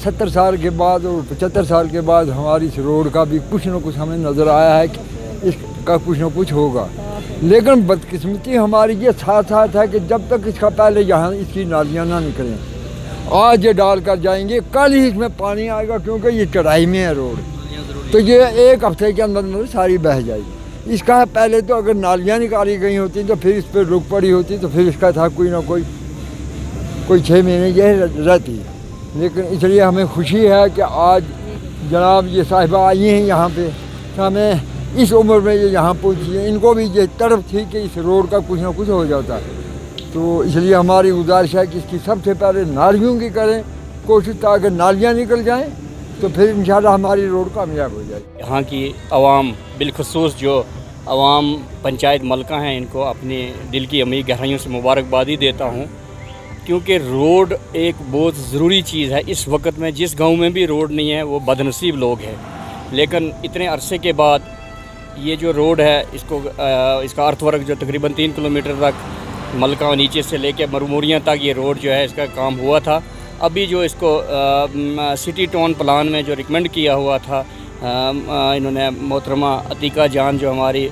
70 साल के बाद और 75 साल के बाद हमारी इस रोड का भी कुछ न कुछ हमें नज़र आया है कि इसका कुछ न कुछ होगा। लेकिन बदकिस्मती हमारी ये साथ साथ है कि जब तक इसका पहले यहाँ इसकी नालियाँ ना निकलें, आज ये डाल कर जाएंगे, कल ही इसमें पानी आएगा, क्योंकि ये चढ़ाई में है रोड, तो ये 1 हफ्ते के अंदर सारी बह जाएगी। इसका पहले तो अगर नालियाँ निकाली गई होती तो फिर इस पर रुक पड़ी होती, तो फिर इसका था कोई ना कोई 6 महीने यह रहती। लेकिन इसलिए हमें खुशी है कि आज जनाब ये साहिबा आई हैं यहाँ पे, तो हमें इस उम्र में ये यहाँ पहुँची है, इनको भी ये तड़प थी कि इस रोड का कुछ ना कुछ हो जाता। तो इसलिए हमारी गुजारिश है कि इसकी सबसे पहले नालियों की करें कोशिश, ताकि नालियाँ निकल जाएं, तो फिर इंशाल्लाह हमारी रोड कामयाब हो जाए। यहाँ की आवाम, बिलखसूस जो आवाम पंचायत मलका हैं, इनको अपने दिल की अमीर गहराइयों से मुबारकबादी देता हूँ, क्योंकि रोड एक बहुत ज़रूरी चीज़ है। इस वक्त में जिस गांव में भी रोड नहीं है वो बदनसीब लोग हैं, लेकिन इतने अरसे के बाद ये जो रोड है इसका अर्थवर्क जो तकरीबन 3 किलोमीटर तक मलका नीचे से लेके मरमूरियाँ तक ये रोड जो है इसका काम हुआ था। अभी जो इसको सिटी टाउन प्लान में जो रिकमेंड किया हुआ था, इन्होंने मोहतरमा अतीका जान जो हमारी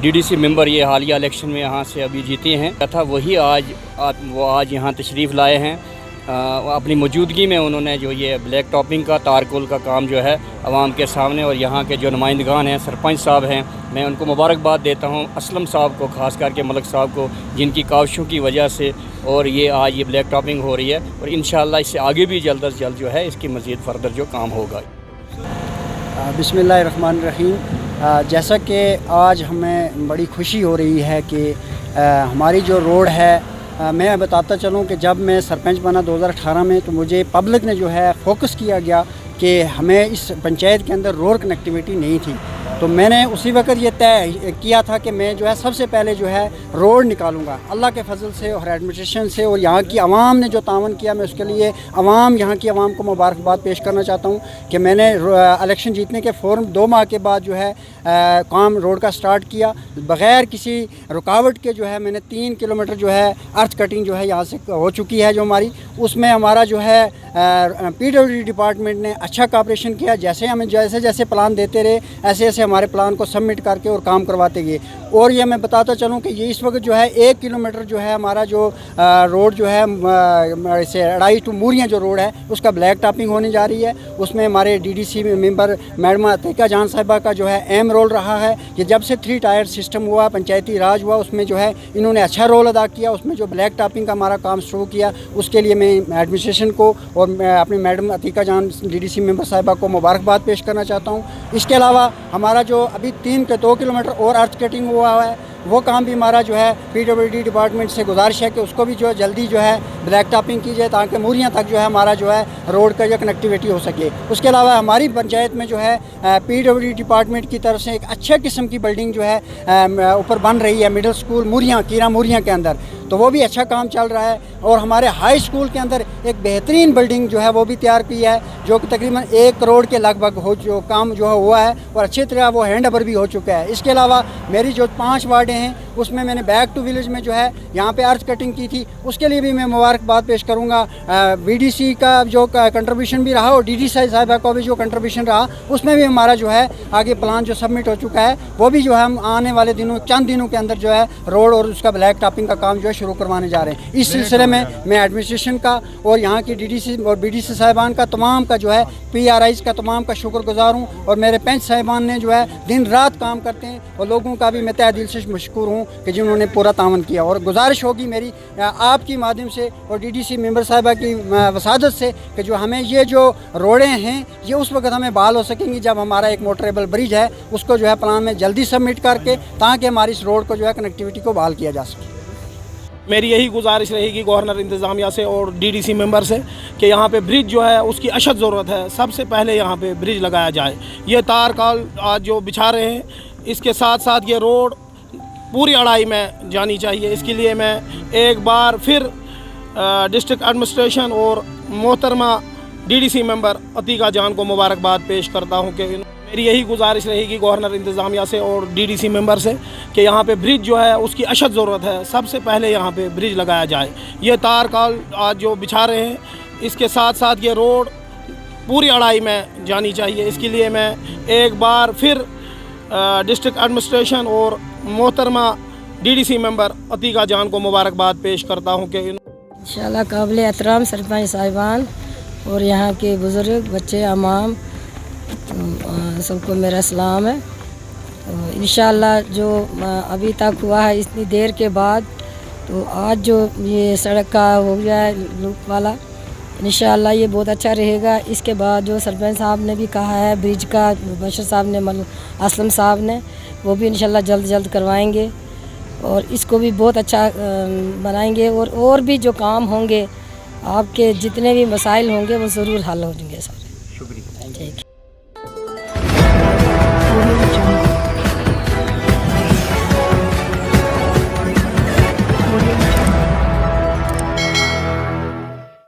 डीडीसी मेंबर ये हालिया इलेक्शन में यहाँ से अभी जीते हैं था, वही आज यहाँ तशरीफ़ लाए हैं। अपनी मौजूदगी में उन्होंने जो ये ब्लैक टॉपिंग का तारकोल का काम जो है आवाम के सामने, और यहाँ के जो नुमाइंदगान हैं, सरपंच साहब हैं, मैं उनको मुबारकबाद देता हूँ। असलम साहब को, ख़ास करके मलक साहब को, जिनकी काविशों की वजह से और ये आज ये ब्लैक टॉपिंग हो रही है, और इंशाअल्लाह इससे आगे भी जल्द अज जल्द जो है इसकी मज़ीद फर्दर जो काम होगा। बिस्मिल्लाहिर्रहमानिर्रहीम। जैसा कि आज हमें बड़ी खुशी हो रही है कि हमारी जो रोड है, मैं बताता चलूं कि जब मैं सरपंच बना 2018 में, तो मुझे पब्लिक ने जो है फोकस किया गया कि हमें इस पंचायत के अंदर रोड कनेक्टिविटी नहीं थी, तो मैंने उसी वक्त ये तय किया था कि मैं जो है सबसे पहले जो है रोड निकालूंगा। अल्लाह के फजल से और एडमिनिस्ट्रेशन से और यहाँ की आवाम ने जो तावन किया, मैं उसके लिए यहाँ की आवाम को मुबारकबाद पेश करना चाहता हूँ कि मैंने इलेक्शन जीतने के फ़ौरन 2 माह के बाद जो है काम रोड का स्टार्ट किया, बग़ैर किसी रुकावट के जो है मैंने 3 किलोमीटर जो है अर्थ कटिंग जो है यहाँ से हो चुकी है जो हमारी। उसमें हमारा जो है PWD डिपार्टमेंट ने अच्छा कॉपरेशन किया। जैसे जैसे प्लान देते रहे, ऐसे ऐसे हमारे प्लान को सबमिट करके और काम करवाते गए। और ये मैं बताता चलूँ कि ये इस वक्त जो है 1 किलोमीटर जो है हमारा जो रोड जो है से अड़ाई टू मूरियाँ जो रोड है उसका ब्लैक टॉपिंग होने जा रही है। उसमें हमारे DDC मेंबर मैडम अतीका जान साहिबा का जो है अहम रोल रहा है। ये जब से 3 टायर सिस्टम हुआ, पंचायती राज हुआ, उसमें जो है इन्होंने अच्छा रोल अदा किया। उसमें जो ब्लैक टॉपिंग का हमारा काम शुरू किया, उसके लिए मैं एडमिनिस्ट्रेशन को और मैं अपनी मैडम अतीका जान DDC मेंबर साहिबा को मुबारकबाद पेश करना चाहता हूँ। इसके अलावा हमारा जो अभी 2 किलोमीटर और अर्थ कटिंग हुआ है, वो काम भी हमारा जो है PWD डिपार्टमेंट से गुजारिश है कि उसको भी जो है जल्दी जो है ब्लैक टॉपिंग की जाए, ताकि मूरियाँ तक जो है हमारा जो है रोड का जो कनेक्टिविटी हो सके। उसके अलावा हमारी पंचायत में जो है PWD डिपार्टमेंट की तरफ से एक अच्छे किस्म की बिल्डिंग जो है ऊपर बन रही है, मिडिल स्कूल मूरियाँ, कीरा मूरियाँ के अंदर, तो वो भी अच्छा काम चल रहा है। और हमारे हाई स्कूल के अंदर एक बेहतरीन बिल्डिंग जो है वो भी तैयार की है, जो कि तकरीबन 1 करोड़ के लगभग जो काम जो है हुआ है और अच्छी तरह वो हैंड ओवर भी हो चुका है। इसके अलावा मेरी जो 5 वार्डें हैं उसमें मैंने बैक टू विलेज में जो है यहाँ पे अर्थ कटिंग की थी, उसके लिए भी मैं मुबारकबाद पेश करूँगा। VDC का जो कंट्रीब्यूशन भी रहा और DDC साहिबा का भी जो कंट्रीब्यूशन रहा, उसमें भी हमारा जो है आगे प्लान जो सबमिट हो चुका है, वो भी जो है हम आने वाले दिनों चंद दिनों के अंदर जो है रोड और उसका ब्लैक टॉपिंग का काम जो है शुरू करवाने जा रहे हैं। इस सिलसिले में मैं एडमिनिस्ट्रेशन का और यहाँ की DDC और BDC साहिबान का तमाम का जो है PRIs का तमाम का शुक्रगुजार हूँ। और मेरे पंच साहिबान ने जो है दिन रात काम करते हैं, और लोगों का भी मैं तहे दिल से मशकूर हूँ कि जिन्होंने पूरा तावन किया। और गुजारिश होगी मेरी आपकी माध्यम से और DDC मेंबर साहिबा की वसादत से कि जो हमें ये जो रोडें हैं ये उस वक्त हमें बहाल हो सकेंगी जब हमारा एक मोटरेबल ब्रिज है उसको जो है प्लान में जल्दी सबमिट करके, ताकि हमारी इस रोड को जो है कनेक्टिविटी को बहाल किया जा सके। मेरी यही गुजारिश रहेगी गवर्नर इंतज़ामिया से और DDC मेंबर से कि यहाँ पे ब्रिज जो है उसकी अशद ज़रूरत है। सबसे पहले यहाँ पे ब्रिज लगाया जाए। ये तार काल आज जो बिछा रहे हैं, इसके साथ साथ ये रोड पूरी अड़ाई में जानी चाहिए। इसके लिए मैं एक बार फिर डिस्ट्रिक्ट एडमिनिस्ट्रेशन और मोहतरमा DDC मेंबर अतीका जान को मुबारकबाद पेश करता हूँ कि मेरी यही गुजारिश रहेगी गवर्नर इंतज़ामिया से और DDC मेंबर से कि यहाँ पे ब्रिज जो है उसकी अशद ज़रूरत है। सबसे पहले यहाँ पे ब्रिज लगाया जाए। ये तार काल आज जो बिछा रहे हैं, इसके साथ साथ ये रोड पूरी अड़ाई में जानी चाहिए। इसके लिए मैं एक बार फिर डिस्ट्रिक्ट एडमिनिस्ट्रेशन और मोहतरमा DDC मेंबर अतीका जान को मुबारकबाद पेश करता हूँ कि इंशाल्लाह काबिल एहतराम सरपंच साहिबान और यहाँ के बुज़ुर्ग बच्चे अमाम सबको मेरा सलाम है। तो इंशाल्लाह जो अभी तक हुआ है इतनी देर के बाद, तो आज जो ये सड़क का हो गया है लूप वाला, इंशाल्लाह ये बहुत अच्छा रहेगा। इसके बाद जो सरपंच साहब ने भी कहा है ब्रिज का, बशर साहब ने, असलम साहब ने, वो भी इंशाल्लाह जल्द जल्द करवाएंगे और इसको भी बहुत अच्छा बनाएंगे। और भी जो काम होंगे, आपके जितने भी मसाइल होंगे वो ज़रूर हल हो जाएंगे सारे।